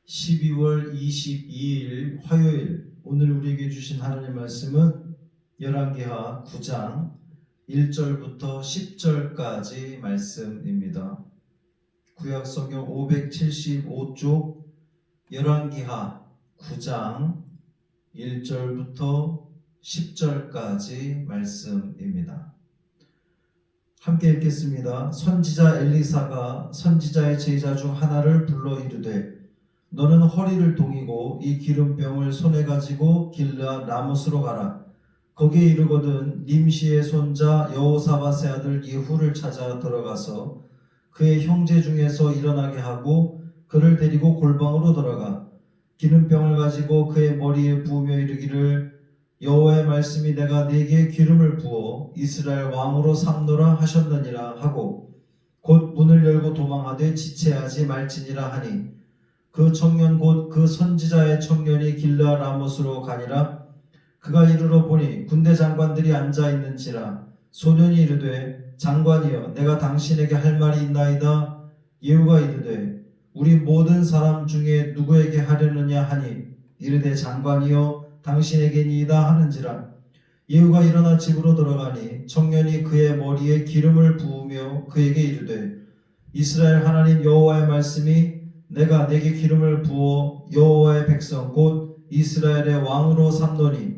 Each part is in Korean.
12월 22일 화요일, 오늘 우리에게 주신 하나님의 말씀은 열왕기하 9장 1절부터 10절까지 말씀입니다. 구약성경 575쪽 열왕기하 9장 1절부터 10절까지 말씀입니다. 함께 읽겠습니다. 선지자 엘리사가 선지자의 제자 중 하나를 불러 이르되 너는 허리를 동이고 이 기름병을 손에 가지고 길르앗 라못으로 가라. 거기에 이르거든 님시의 손자 여호사밧의 아들 예후를 찾아 들어가서 그의 형제 중에서 일어나게 하고 그를 데리고 골방으로 들어가 기름병을 가지고 그의 머리에 부으며 이르기를 여호와의 말씀이 내가 네게 기름을 부어 이스라엘 왕으로 삼노라 하셨느니라 하고 곧 문을 열고 도망하되 지체하지 말지니라 하니 그 청년 곧 그 선지자의 청년이 길르앗 라못으로 가니라. 그가 이르러 보니 군대 장관들이 앉아 있는지라. 소년이 이르되 장관이여 내가 당신에게 할 말이 있나이다. 예후가 이르되 우리 모든 사람 중에 누구에게 하려느냐 하니 이르되 장관이여 당신에게니이다 하는지라. 예후가 일어나 집으로 들어가니 청년이 그의 머리에 기름을 부으며 그에게 이르되 이스라엘 하나님 여호와의 말씀이 내가 내게 기름을 부어 여호와의 백성 곧 이스라엘의 왕으로 삼노니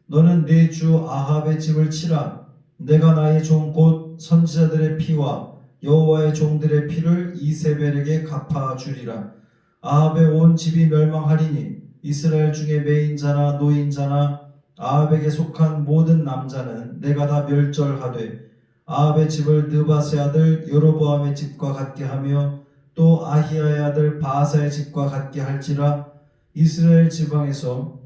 너는 네 주 아합의 집을 치라. 내가 나의 종 곧 선지자들의 피와 여호와의 종들의 피를 이세벨에게 갚아주리라. 아합의 온 집이 멸망하리니 이스라엘 중에 매인자나 노인자나 아합에게 속한 모든 남자는 내가 다 멸절하되 아합의 집을 느밧의 아들 여로보암의 집과 같게 하며 또 아히야의 아들 바하사의 집과 같게 할지라. 이스라엘 지방에서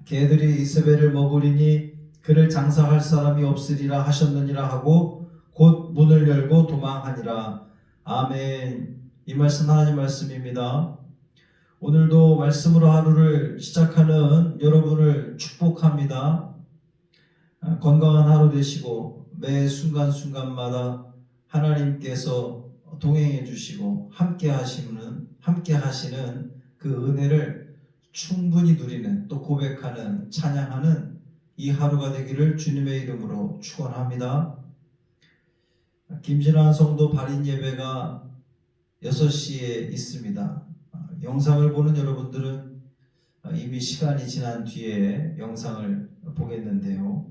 개들이 이세벨을 먹으리니 그를 장사할 사람이 없으리라 하셨느니라 하고 곧 문을 열고 도망하니라. 아멘. 이 말씀 하나님 말씀입니다. 오늘도 말씀으로 하루를 시작하는 여러분을 축복합니다. 건강한 하루 되시고 매 순간순간마다 하나님께서 동행해 주시고 함께 하시는 그 은혜를 충분히 누리는, 또 고백하는, 찬양하는 이 하루가 되기를 주님의 이름으로 축원합니다. 김진환 성도 발인 예배가 6시에 있습니다. 영상을 보는 여러분들은 이미 시간이 지난 뒤에 영상을 보겠는데요.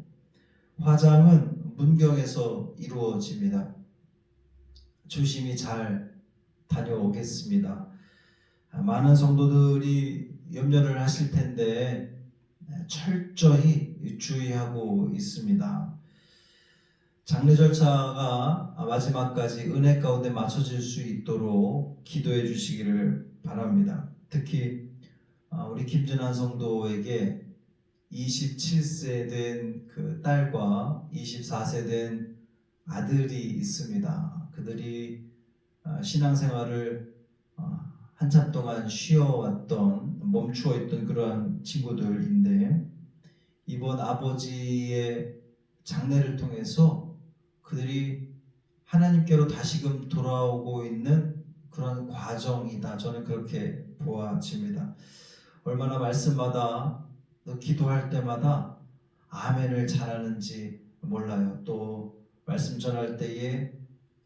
화장은 문경에서 이루어집니다. 조심히 잘 다녀오겠습니다. 많은 성도들이 염려를 하실 텐데 철저히 주의하고 있습니다. 장례 절차가 마지막까지 은혜 가운데 맞춰질 수 있도록 기도해 주시기를 바랍니다. 특히 우리 김진환 성도에게 27세 된 그 딸과 24세 된 아들이 있습니다. 그들이 신앙생활을 한참 동안 쉬어왔던, 멈추어 있던 그러한 친구들인데 이번 아버지의 장례를 통해서 그들이 하나님께로 다시금 돌아오고 있는 그런 과정이다. 저는 그렇게 보아집니다. 얼마나 말씀마다 또 기도할 때마다 아멘을 잘하는지 몰라요. 또 말씀 전할 때에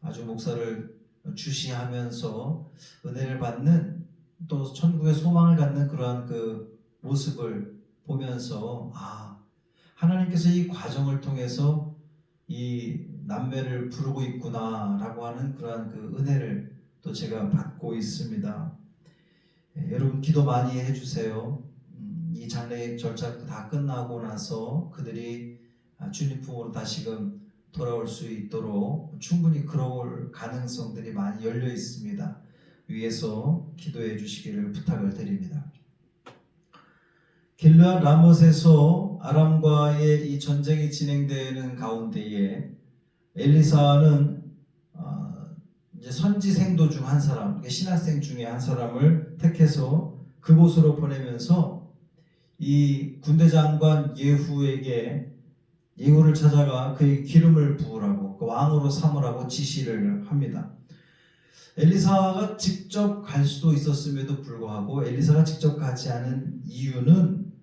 아주 목사를 주시하면서 은혜를 받는, 또 천국의 소망을 갖는 그러한 그 모습을 보면서 하나님께서 이 과정을 통해서 이 남매를 부르고 있구나라고 하는 그러한 그 은혜를 또 제가 받고 있습니다. 여러분 기도 많이 해주세요. 이 장례 절차 다 끝나고 나서 그들이 주님 품으로 다시금 돌아올 수 있도록 충분히 그럴 가능성들이 많이 열려 있습니다. 위에서 기도해 주시기를 부탁을 드립니다. 길르앗 라못에서 아람과의 이 전쟁이 진행되는 가운데에 엘리사는 이제 선지생도 중 한 사람, 신학생 중에 한 사람을 택해서 그곳으로 보내면서 이 군대 장관 예후를 찾아가 그의 기름을 부으라고, 그 왕으로 삼으라고 지시를 합니다. 엘리사가 직접 갈 수도 있었음에도 불구하고 엘리사가 직접 가지 않은 이유는,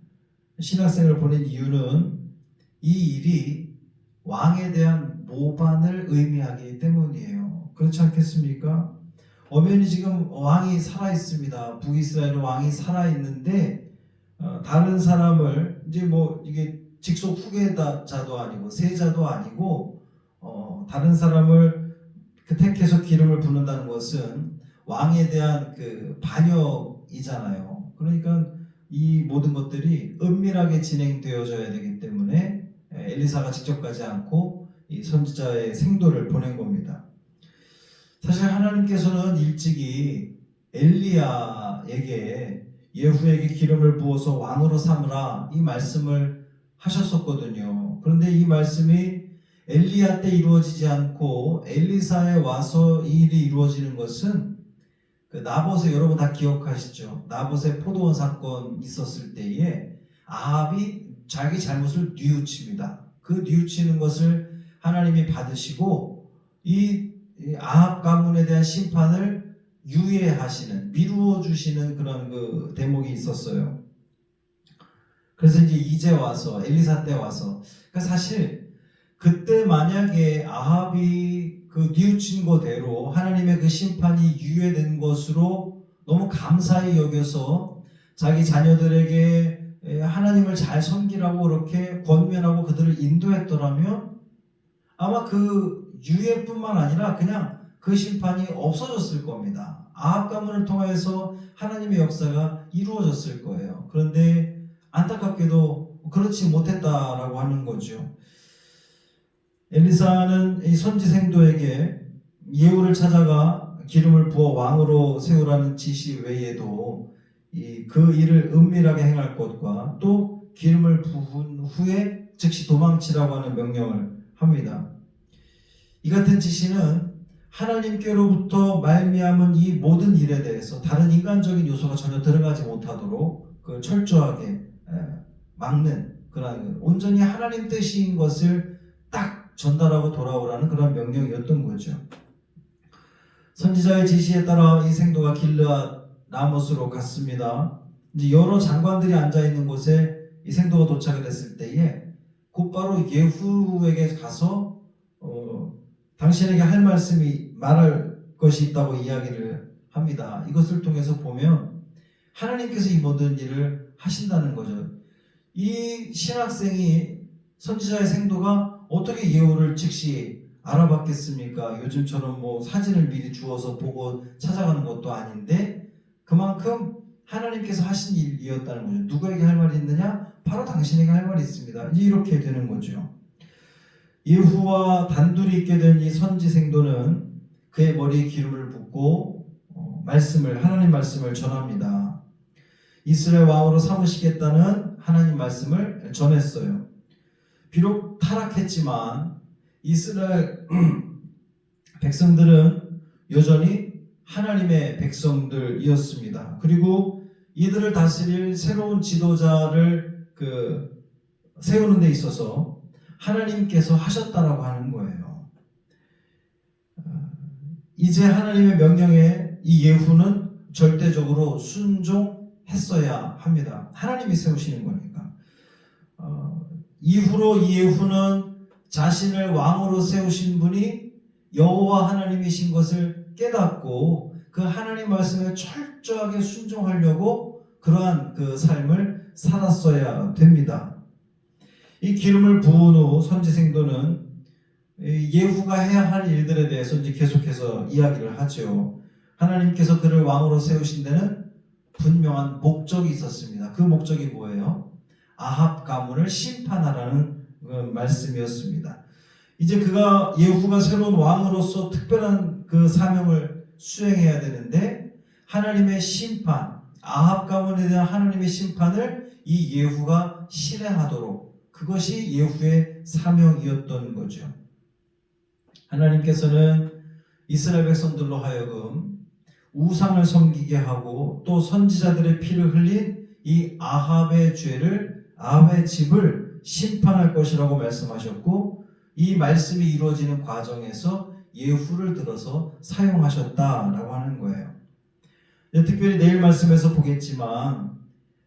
신학생을 보낸 이유는 이 일이 왕에 대한 모반을 의미하기 때문이에요. 그렇지 않겠습니까? 엄연히 지금 왕이 살아 있습니다. 북이스라엘의 왕이 살아 있는데 다른 사람을, 이제 뭐 이게 직속 후계자도 아니고 세자도 아니고 다른 사람을 택해서 기름을 붓는다는 것은 왕에 대한 그 반역이잖아요. 그러니까 이 모든 것들이 은밀하게 진행되어져야 되기 때문에 엘리사가 직접 가지 않고 이 선지자의 생도를 보낸 겁니다. 사실 하나님께서는 일찍이 엘리야에게, 예후에게 기름을 부어서 왕으로 삼으라, 이 말씀을 하셨었거든요. 그런데 이 말씀이 엘리야 때 이루어지지 않고 엘리사에 와서 이 일이 이루어지는 것은, 그 나봇의, 여러분 다 기억하시죠? 나봇의 포도원 사건 있었을 때에 아합이 자기 잘못을 뉘우칩니다. 그 뉘우치는 것을 하나님이 받으시고 이 아합 가문에 대한 심판을 유예하시는, 미루어 주시는 그런 그 대목이 있었어요. 그래서 이제 와서, 엘리사 때 와서, 그러니까 사실 그때 만약에 아합이 그 뉘우친 거대로 하나님의 그 심판이 유예된 것으로 너무 감사히 여겨서 자기 자녀들에게 하나님을 잘 섬기라고 그렇게 권면하고 그들을 인도했더라면 아마 그 유예뿐만 아니라 그냥 그 심판이 없어졌을 겁니다. 아합 가문을 통해서 하나님의 역사가 이루어졌을 거예요. 그런데 안타깝게도 그렇지 못했다라고 하는 거죠. 엘리사는 이 선지생도에게 예후를 찾아가 기름을 부어 왕으로 세우라는 지시 외에도 그 일을 은밀하게 행할 것과 또 기름을 부은 후에 즉시 도망치라고 하는 명령을 합니다. 이 같은 지시는 하나님께로부터 말미암은 이 모든 일에 대해서 다른 인간적인 요소가 전혀 들어가지 못하도록 그 철저하게 막는, 그런 온전히 하나님 뜻인 것을 딱 전달하고 돌아오라는 그런 명령이었던 거죠. 선지자의 지시에 따라 이 생도가 길르앗 라못으로 갔습니다. 이제 여러 장관들이 앉아 있는 곳에 이 생도가 도착을 했을 때에 곧바로 예후에게 가서 당신에게 할 말씀이, 말할 것이 있다고 이야기를 합니다. 이것을 통해서 보면 하나님께서 이 모든 일을 하신다는 거죠. 이 신학생이, 선지자의 생도가 어떻게 예후를 즉시 알아봤겠습니까? 요즘처럼 뭐 사진을 미리 주워서 보고 찾아가는 것도 아닌데 그만큼 하나님께서 하신 일이었다는 거죠. 누구에게 할 말이 있느냐? 바로 당신에게 할 말이 있습니다. 이제 이렇게 되는 거죠. 예후와 단둘이 있게 된 이 선지생도는 그의 머리에 기름을 붓고 하나님 말씀을 전합니다. 이스라엘 왕으로 삼으시겠다는 하나님 말씀을 전했어요. 비록 타락했지만 이스라엘 백성들은 여전히 하나님의 백성들이었습니다. 그리고 이들을 다스릴 새로운 지도자를 세우는 데 있어서 하나님께서 하셨다라고 하는 거예요. 이제 하나님의 명령에 이 예후는 절대적으로 순종했어야 합니다. 하나님이 세우시는 거니까. 이후로 이 예후는 자신을 왕으로 세우신 분이 여호와 하나님이신 것을 깨닫고 그 하나님 말씀에 철저하게 순종하려고 그러한 그 삶을 살았어야 됩니다. 이 기름을 부은 후 선지생도는 예후가 해야 할 일들에 대해서 이제 계속해서 이야기를 하죠. 하나님께서 그를 왕으로 세우신 데는 분명한 목적이 있었습니다. 그 목적이 뭐예요? 아합 가문을 심판하라는 말씀이었습니다. 이제 예후가 새로운 왕으로서 특별한 그 사명을 수행해야 되는데 하나님의 심판, 아합 가문에 대한 하나님의 심판을 이 예후가 실행하도록, 그것이 예후의 사명이었던 거죠. 하나님께서는 이스라엘 백성들로 하여금 우상을 섬기게 하고 또 선지자들의 피를 흘린 이 아합의 집을 심판할 것이라고 말씀하셨고, 이 말씀이 이루어지는 과정에서 예후를 들어서 사용하셨다라고 하는 거예요. 특별히 내일 말씀에서 보겠지만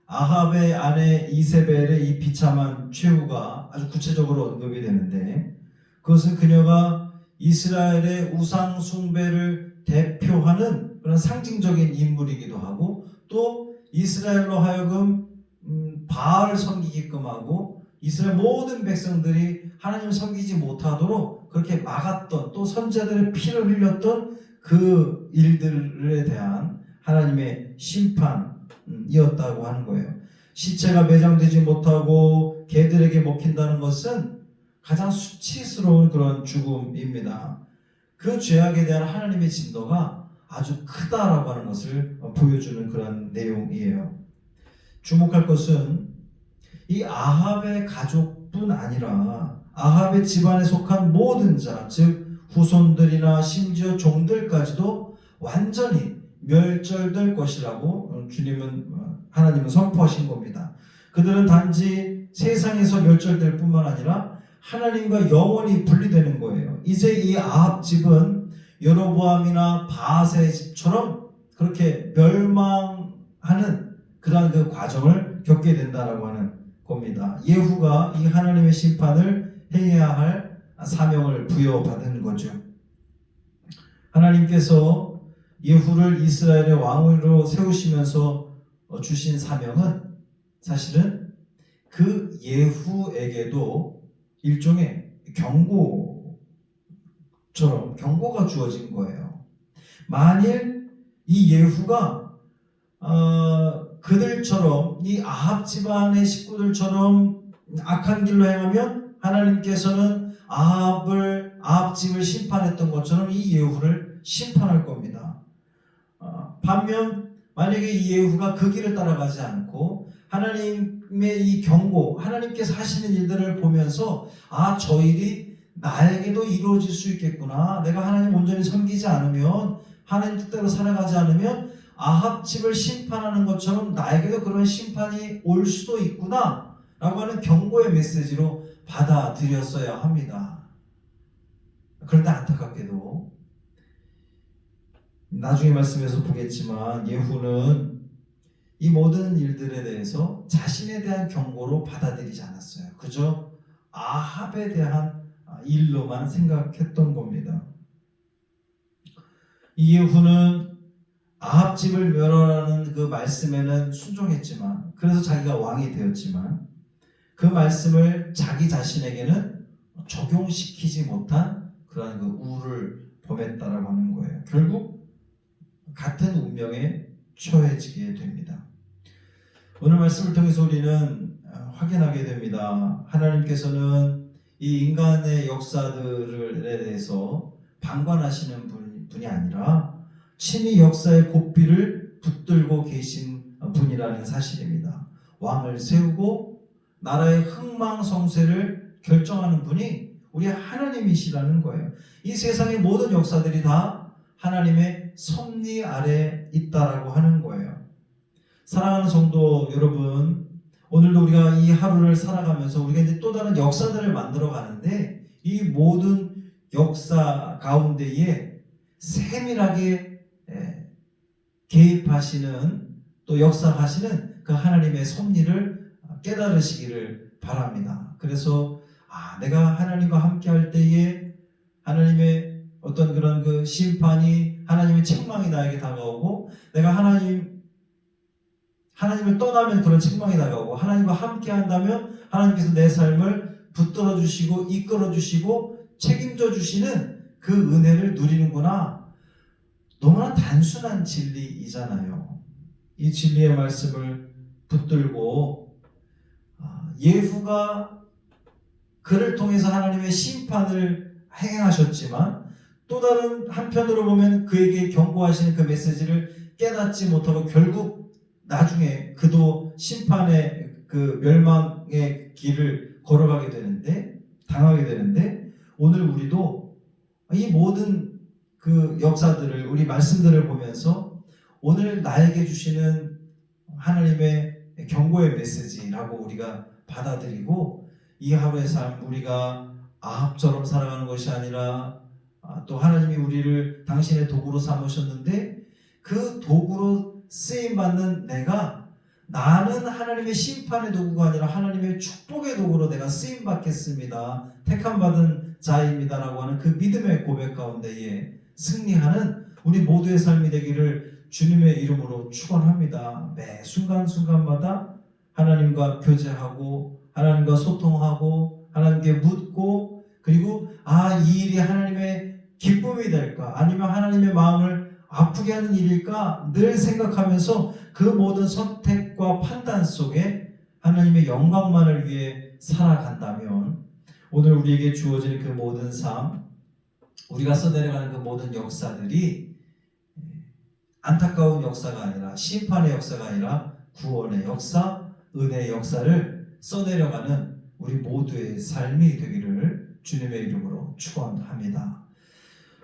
아합의 아내 이세벨의 이 비참한 최후가 아주 구체적으로 언급이 되는데, 그것은 그녀가 이스라엘의 우상 숭배를 대표하는 그런 상징적인 인물이기도 하고, 또 이스라엘로 하여금 바알을 섬기게끔 하고 이스라엘 모든 백성들이 하나님을 섬기지 못하도록 그렇게 막았던, 또 선자들의 피를 흘렸던 그 일들에 대한 하나님의 심판이었다고 하는 거예요. 시체가 매장되지 못하고 개들에게 먹힌다는 것은 가장 수치스러운 그런 죽음입니다. 그 죄악에 대한 하나님의 진노가 아주 크다라고 하는 것을 보여주는 그런 내용이에요. 주목할 것은 이 아합의 가족뿐 아니라 아합의 집안에 속한 모든 자, 즉 후손들이나 심지어 종들까지도 완전히 멸절될 것이라고 하나님은 선포하신 겁니다. 그들은 단지 세상에서 멸절될 뿐만 아니라 하나님과 영원히 분리되는 거예요. 이제 이 아합 집은 여로보암이나 바아스의 집처럼 그렇게 멸망하는 그러한 그 과정을 겪게 된다라고 하는 겁니다. 예후가 이 하나님의 심판을 행해야 할 사명을 부여받은 거죠. 하나님께서 예후를 이스라엘의 왕으로 세우시면서 주신 사명은 사실은 그 예후에게도 일종의 경고가 주어진 거예요. 만일 이 예후가 그들처럼, 이 아합 집안의 식구들처럼 악한 길로 행하면 하나님께서는 아합 집을 심판했던 것처럼 이 예후를 심판할 겁니다. 반면 만약에 이 예후가 그 길을 따라가지 않고 하나님의 이 경고, 하나님께서 하시는 일들을 보면서 저 일이 나에게도 이루어질 수 있겠구나, 내가 하나님 온전히 섬기지 않으면, 하나님 뜻대로 살아가지 않으면 아합 집을 심판하는 것처럼 나에게도 그런 심판이 올 수도 있구나 라고 하는 경고의 메시지로 받아들였어야 합니다. 그런데 안타깝게도 나중에 말씀에서 보겠지만 예후는 이 모든 일들에 대해서 자신에 대한 경고로 받아들이지 않았어요. 그저 아합에 대한 일로만 생각했던 겁니다. 이 예후는 아합 집을 멸하라는 그 말씀에는 순종했지만, 그래서 자기가 왕이 되었지만 그 말씀을 자기 자신에게는 적용시키지 못한 그러한 그 우를 범했다라고 하는 거예요. 결국 같은 운명에 처해지게 됩니다. 오늘 말씀을 통해서 우리는 확인하게 됩니다. 하나님께서는 이 인간의 역사들에 대해서 방관하시는 분이 아니라 친히 역사의 고삐를 붙들고 계신 분이라는 사실입니다. 왕을 세우고 나라의 흥망성쇠를 결정하는 분이 우리 하나님이시라는 거예요. 이 세상의 모든 역사들이 다 하나님의 섭리 아래 있다라고 하는 거예요. 사랑하는 성도 여러분, 오늘도 우리가 이 하루를 살아가면서 우리가 이제 또 다른 역사들을 만들어 가는데, 이 모든 역사 가운데에 세밀하게 개입하시는, 또 역사하시는 그 하나님의 섭리를 깨달으시기를 바랍니다. 그래서 내가 하나님과 함께 할 때에 하나님의 어떤 그런 그 심판이, 하나님의 책망이 나에게 다가오고, 내가 하나님을 떠나면 그런 책망이 다가오고, 하나님과 함께 한다면 하나님께서 내 삶을 붙들어 주시고 이끌어 주시고 책임져 주시는 그 은혜를 누리는구나. 너무나 단순한 진리이잖아요. 이 진리의 말씀을 붙들고 예후가 그를 통해서 하나님의 심판을 행하셨지만, 또 다른 한편으로 보면 그에게 경고하시는 그 메시지를 깨닫지 못하고 결국 나중에 그도 심판의 그 멸망의 길을 걸어가게 되는데, 당하게 되는데, 오늘 우리도 이 모든 그 역사들을, 우리 말씀들을 보면서 오늘 나에게 주시는 하나님의 경고의 메시지라고 우리가 받아들이고, 이 하루의 삶, 우리가 아합처럼 살아가는 것이 아니라 또 하나님이 우리를 당신의 도구로 삼으셨는데 그 도구로 쓰임받는 나는 하나님의 심판의 도구가 아니라 하나님의 축복의 도구로 내가 쓰임받겠습니다. 택함받은 자입니다라고 하는 그 믿음의 고백 가운데에 승리하는 우리 모두의 삶이 되기를 주님의 이름으로 축원합니다. 매 순간순간마다 하나님과 교제하고 하나님과 소통하고 하나님께 묻고 그리고 이 일이 하나님의 기쁨이 될까 아니면 하나님의 마음을 아프게 하는 일일까 늘 생각하면서 그 모든 선택과 판단 속에 하나님의 영광만을 위해 살아간다면 오늘 우리에게 주어지는 그 모든 삶 우리가 써내려가는 그 모든 역사들이 안타까운 역사가 아니라 심판의 역사가 아니라 구원의 역사, 은혜의 역사를 써내려가는 우리 모두의 삶이 되기를 주님의 이름으로 축원합니다.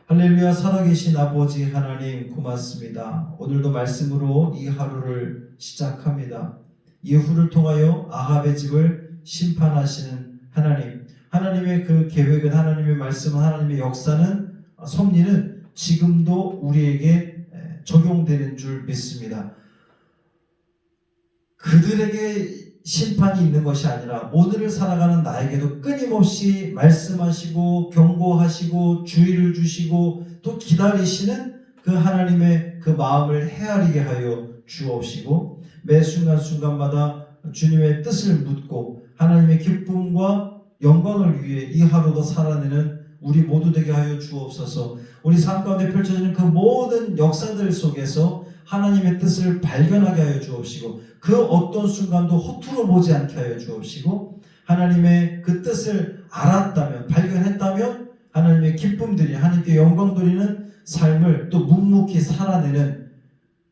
할렐루야. 살아계신 아버지 하나님 고맙습니다. 오늘도 말씀으로 이 하루를 시작합니다. 예후를 통하여 아합의 집을 심판하시는 하나님, 하나님의 그 계획은 하나님의 말씀은 하나님의 역사는 섭리는 지금도 우리에게 적용되는 줄 믿습니다. 그들에게 심판이 있는 것이 아니라 오늘을 살아가는 나에게도 끊임없이 말씀하시고 경고하시고 주의를 주시고 또 기다리시는 그 하나님의 그 마음을 헤아리게 하여 주옵시고 매 순간순간마다 주님의 뜻을 묻고 하나님의 기쁨과 영광을 위해 이 하루도 살아내는 우리 모두 되게 하여 주옵소서. 우리 삶 가운데 펼쳐지는 그 모든 역사들 속에서 하나님의 뜻을 발견하게 하여 주옵시고 그 어떤 순간도 허투루 보지 않게 하여 주옵시고 하나님의 그 뜻을 알았다면 발견했다면 하나님의 기쁨들이 하나님께 영광 돌리는 삶을 또 묵묵히 살아내는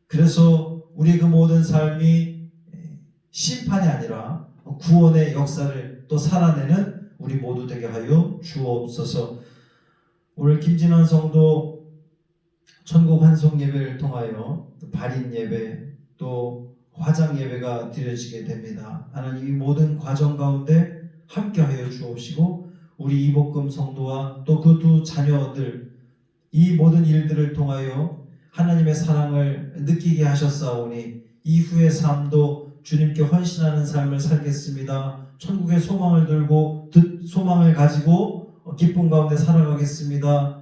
그래서 우리 그 모든 삶이 심판이 아니라 구원의 역사를 또 살아내는 우리 모두 되게 하여 주옵소서. 오늘 김진환 성도 천국 환송 예배를 통하여 발인 예배 또 화장 예배가 드려지게 됩니다. 하나님 이 모든 과정 가운데 함께하여 주옵시고 우리 이복금 성도와 또 그 두 자녀들 이 모든 일들을 통하여 하나님의 사랑을 느끼게 하셨사오니 이후의 삶도 주님께 헌신하는 삶을 살겠습니다. 천국의 소망을 들고 소망을 가지고 기쁨 가운데 살아가겠습니다.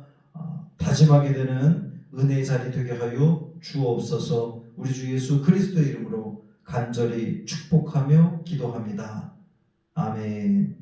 다짐하게 되는 은혜의 자리 되게 하여 주옵소서. 우리 주 예수 그리스도의 이름으로 간절히 축복하며 기도합니다. 아멘.